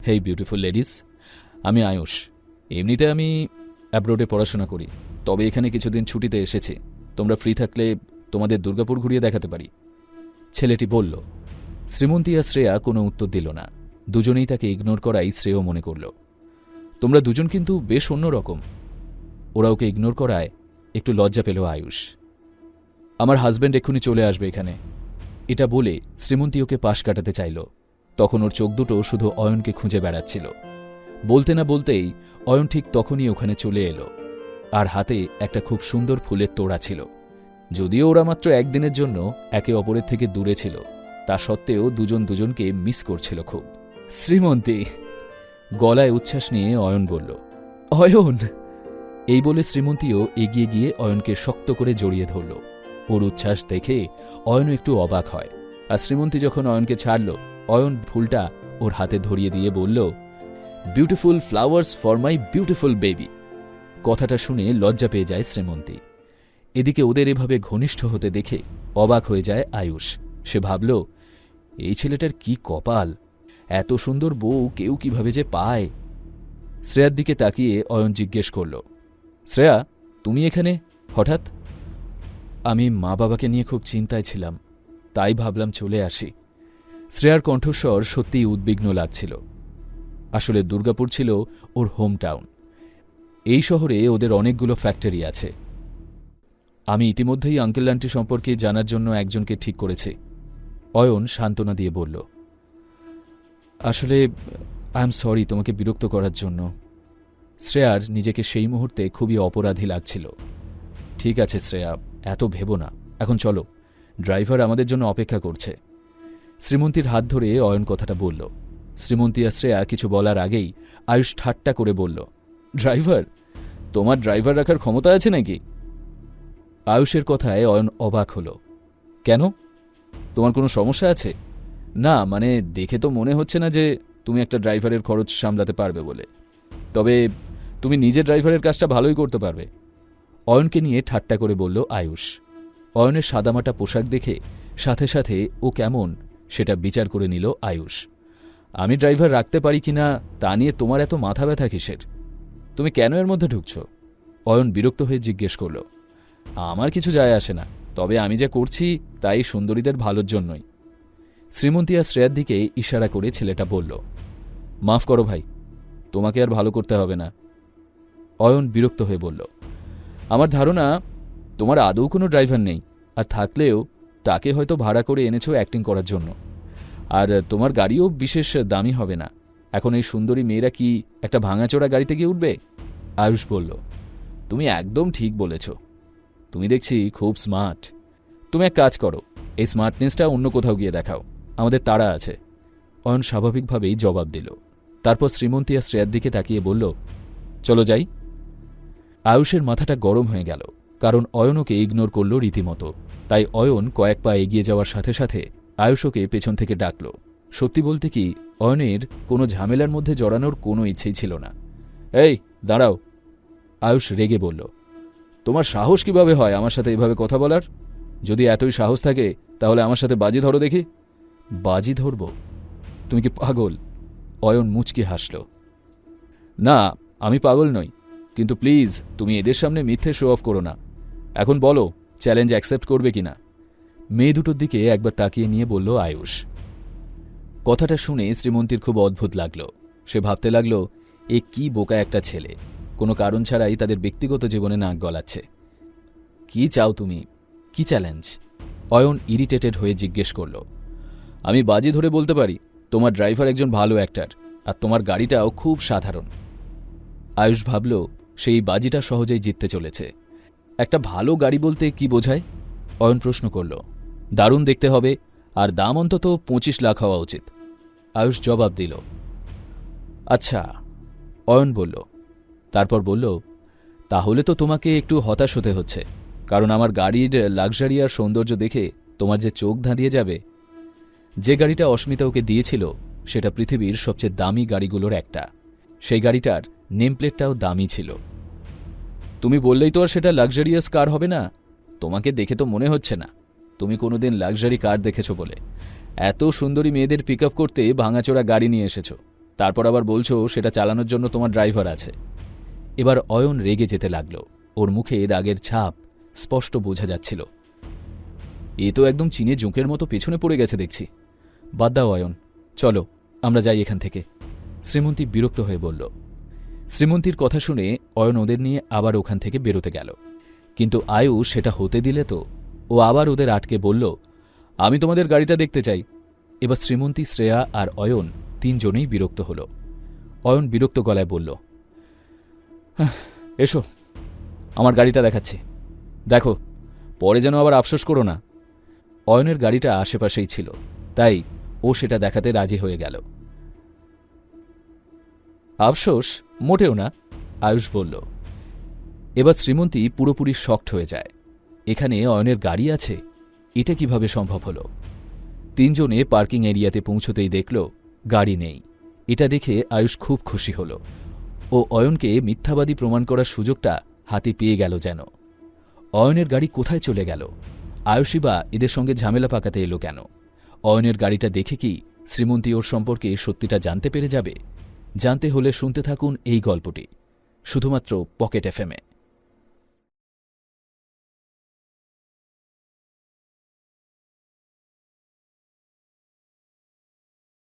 হেই beautiful ladies, আমি আয়ুষ। এমনিতে আমি অ্যাব্রোডে পড়াশোনা করি, তবে এখানে কিছুদিন ছুটিতে এসেছি। তোমরা ফ্রি থাকলে তোমাদের দুর্গাপুর ঘুরিয়ে দেখাতে পারি। ছেলেটি বলল। শ্রীমন্তী আর শ্রেয়া কোনো উত্তর দিল না। দুজনেই তাকে ইগনোর করাই শ্রেয় মনে করল। তোমরা দুজন কিন্তু বেশ অন্যরকম। ওরা ওকে ইগনোর করায় একটু লজ্জা পেল আয়ুষ। আমার হাজব্যান্ড এক্ষুনি চলে আসবে এখানে, এটা বলে শ্রীমন্তী ওকে পাশ কাটাতে চাইল। তখন ওর চোখ দুটো শুধু অয়নকে খুঁজে বেড়াচ্ছিল। বলতে না বলতেই অয়ন ঠিক তখনই ওখানে চলে এলো, আর হাতে একটা খুব সুন্দর ফুলের তোড়া ছিল। যদিও ওরা মাত্র একদিনের জন্য একে অপরের থেকে দূরে ছিল, তা সত্ত্বেও দুজন দুজনকে মিস করছিল খুব। শ্রীমন্তী, গলায় উচ্ছ্বাস নিয়ে অয়ন বলল। অয়ন, এই বলে শ্রীমন্তীও এগিয়ে গিয়ে অয়নকে শক্ত করে জড়িয়ে ধরল। ওর উচ্ছ্বাস দেখে অয়ন একটু অবাক হয়, আর শ্রীমন্তী যখন অয়নকে ছাড়ল, অয়ন ফুলটা ওর হাতে ধরিয়ে দিয়ে বলল, beautiful flowers for my beautiful baby. কথাটা শুনে লজ্জা পেয়ে যায় শ্রীমন্তী। এদিকে ওদের এভাবে ঘনিষ্ঠ হতে দেখে অবাক হয়ে যায় আয়ুষ। সে ভাবল, এই ছেলেটার কি কপাল, এত সুন্দর বউ কেউ কিভাবে যে পায়। শ্রেয়ার দিকে তাকিয়ে অয়ন জিজ্ঞেস করল, শ্রেয়া, তুমি এখানে হঠাৎ? আমি মা বাবাকে নিয়ে খুব চিন্তায় ছিলাম, তাই ভাবলাম চলে আসি। শ্রেয়ার কণ্ঠস্বর সত্যিই উদ্বিগ্ন লাগছিল। আসলে দুর্গাপুর ছিল ওর হোম টাউন। এই শহরে ওদের অনেকগুলো ফ্যাক্টরি আছে। আমি ইতিমধ্যেই আঙ্কেল আন্টি সম্পর্কে জানার জন্য একজনকে ঠিক করেছি। অয়ন সান্ত্বনা দিয়ে বলল, আসলে আই এম সরি তোমাকে বিরক্ত করার জন্য। শ্রেয়ার নিজেকে সেই মুহূর্তে খুবই অপরাধী লাগছিল। ঠিক আছে শ্রেয়া, এত ভেবো না, এখন চলো, ড্রাইভার আমাদের জন্য অপেক্ষা করছে। শ্রীমন্তীর হাত ধরে অয়ন কথাটা বলল। শ্রীমন্তী আর শ্রেয়া কিছু বলার আগেই আয়ুষ ঠাট্টা করে বলল, ড্রাইভার? তোমার ড্রাইভার রাখার ক্ষমতা আছে নাকি? আয়ুষের কথায় অয়ন অবাক হল। কেন, তোমার কোনো সমস্যা আছে? না, মানে দেখে তো মনে হচ্ছে না যে তুমি একটা ড্রাইভারের খরচ সামলাতে পারবে বলে। তবে তুমি নিজের ড্রাইভারের কাজটা ভালোই করতে পারবে। অয়নকে নিয়ে ঠাট্টা করে বলল আয়ুষ। অয়নের সাদামাটা পোশাক দেখে সাথে সাথে ও কেমন সেটা বিচার করে নিল আয়ুষ। আমি ড্রাইভার রাখতে পারি কিনা তা নিয়ে তোমার এত মাথা ব্যথা কিসের? তুমি কেন এর মধ্যে ঢুকছ? অয়ন বিরক্ত হয়ে জিজ্ঞেস করল। আমার কিছু যায় আসে না, তবে আমি যা করছি তাই সুন্দরীদের ভালোর জন্যই। শ্রীমন্তী আর শ্রেয়ার দিকে ইশারা করে ছেলেটা বলল, মাফ করো ভাই, তোমাকে আর ভালো করতে হবে না। অয়ন বিরক্ত হয়ে বলল, আমার ধারণা তোমার আদৌ কোনো ড্রাইভার নেই, আর থাকলেও তাকে হয়তো ভাড়া করে এনেছো অ্যাক্টিং করার জন্য। আর তোমার গাড়িও বিশেষ দামি হবে না। এখন এই সুন্দরী মেয়েরা কি একটা ভাঙাচোরা গাড়িতে গিয়ে উঠবে? আয়ুষ বলল, তুমি একদম ঠিক বলেছ। তুমি দেখছি খুব স্মার্ট। তুমি এক কাজ করো, এই স্মার্টনেসটা অন্য কোথাও গিয়ে দেখাও, আমাদের তাড়া আছে। অয়ন স্বাভাবিকভাবেই জবাব দিল। তারপর শ্রীমন্তী আর শ্রেয়ার দিকে তাকিয়ে বলল, চলো যাই। আয়ুষের মাথাটা গরম হয়ে গেল, কারণ অয়ন ওকে ইগনোর করল রীতিমতো। তাই অয়ন কয়েক পা এগিয়ে যাওয়ার সাথে সাথে আয়ুষ ওকে পেছন থেকে ডাকল। সত্যি বলতে কি, অয়নের কোনো ঝামেলার মধ্যে জড়ানোর কোনো ইচ্ছেই ছিল না। এই দাঁড়াও, আয়ুষ রেগে বলল। তোমার সাহস কিভাবে হয় আমার সাথে এভাবে কথা বলার? যদি এতই সাহস থাকে তাহলে আমার সাথে বাজি ধরো দেখি। বাজি ধরব? তুমি কি পাগল? অয়ন মুচকি হাসল। না, আমি পাগল নই, কিন্তু প্লিজ তুমি এদের সামনে মিথ্যে শো অফ করো না। এখন বলো, চ্যালেঞ্জ অ্যাকসেপ্ট করবে কিনা? মেয়ে দুটোর দিকে একবার তাকিয়ে নিয়ে বলল আয়ুষ। কথাটা শুনে শ্রীমন্তীর খুব অদ্ভুত লাগল। সে ভাবতে লাগল, এ কি বোকা একটা ছেলে, কোনো কারণ ছাড়াই তাদের ব্যক্তিগত জীবনে নাক গলাচ্ছে। কি চাও তুমি? কি চ্যালেঞ্জ? অয়ন ইরিটেটেড হয়ে জিজ্ঞেস করল। আমি বাজি ধরে বলতে পারি, তোমার ড্রাইভার একজন ভালো অ্যাক্টর, আর তোমার গাড়িটাও খুব সাধারণ। আয়ুষ ভাবল, সেই বাজিটা সহজেই জিততে চলেছে। একটা ভালো গাড়ি বলতে কি বোঝায়? অয়ন প্রশ্ন করল। দারুণ দেখতে হবে, আর দাম অন্তত 25 লাখ হওয়া উচিত। আয়ুষ জবাব দিল। আচ্ছা, অয়ন বলল। তারপর বলল, তাহলে তো তোমাকে একটু হতাশ হতে হচ্ছে, কারণ আমার গাড়ির লাক্সারি আর সৌন্দর্য দেখে তোমার যে চোখ ধাঁধিয়ে যাবে। যে গাড়িটা অস্মিতা ওকে দিয়েছিল সেটা পৃথিবীর সবচেয়ে দামি গাড়িগুলোর একটা। সেই গাড়িটার নেমপ্লেটটাও দামি ছিল। তুমি বললেই তো আর সেটা লাক্সারিয়াস কার হবে না। তোমাকে দেখে তো মনে হচ্ছে না তুমি কোনোদিন লাক্সারি কার দেখেছো বলে। এত সুন্দরী মেয়েদের পিক আপ করতে ভাঙাচোরা গাড়ি নিয়ে এসেছো। তারপর আবার বলছো সেটা চালানোর জন্য তোমার ড্রাইভার আছে। এবার অয়ন রেগে যেতে লাগল। ওর মুখে রাগের ছাপ স্পষ্ট বোঝা যাচ্ছিল। এ তো একদম চীনে জোঁকের মতো পেছনে পড়ে গেছে দেখছি। বাদ দাও অয়ন, চলো আমরা যাই এখান থেকে, শ্রীমন্তী বিরক্ত হয়ে বলল। শ্রীমন্তীর কথা শুনে অয়ন ওদের নিয়ে আবার ওখান থেকে বেরোতে গেল। কিন্তু আয়ুষ সেটা হতে দিলে তো ও আবার ওদের আটকে বলল, আমি তোমাদের গাড়িটা দেখতে চাই। এবার শ্রীমন্তী, শ্রেয়া আর অয়ন তিনজনেই বিরক্ত হল। অয়ন বিরক্ত গলায় বলল, এসো, আমার গাড়িটা দেখাচ্ছি, দেখো, পরে যেন আবার আফসোস করো না। অয়নের গাড়িটা আশেপাশেই ছিল, তাই ও সেটা দেখাতে রাজি হয়ে গেল। আফসোস মোটেও না, আয়ুষ বলল। এবার শ্রীমন্তী পুরোপুরি শকড হয়ে যায়। এখানে অয়নের গাড়ি আছে, এটা কিভাবে সম্ভব হল? তিনজনে পার্কিং এরিয়াতে পৌঁছতেই দেখল গাড়ি নেই। এটা দেখে আয়ুষ খুব খুশি হল। ও অয়নকে মিথ্যাবাদী প্রমাণ করার সুযোগটা হাতে পেয়ে গেল যেন। অয়নের গাড়ি কোথায় চলে গেল? আয়ুষই বা এদের সঙ্গে ঝামেলা পাকাতে এলো কেন? অয়নের গাড়িটা দেখে কি শ্রীমন্তী ওর সম্পর্কে সত্যিটা জানতে পেরে যাবে? জানতে হলে শুনতে থাকুন এই গল্পটি, শুধুমাত্র পকেট এফএমে।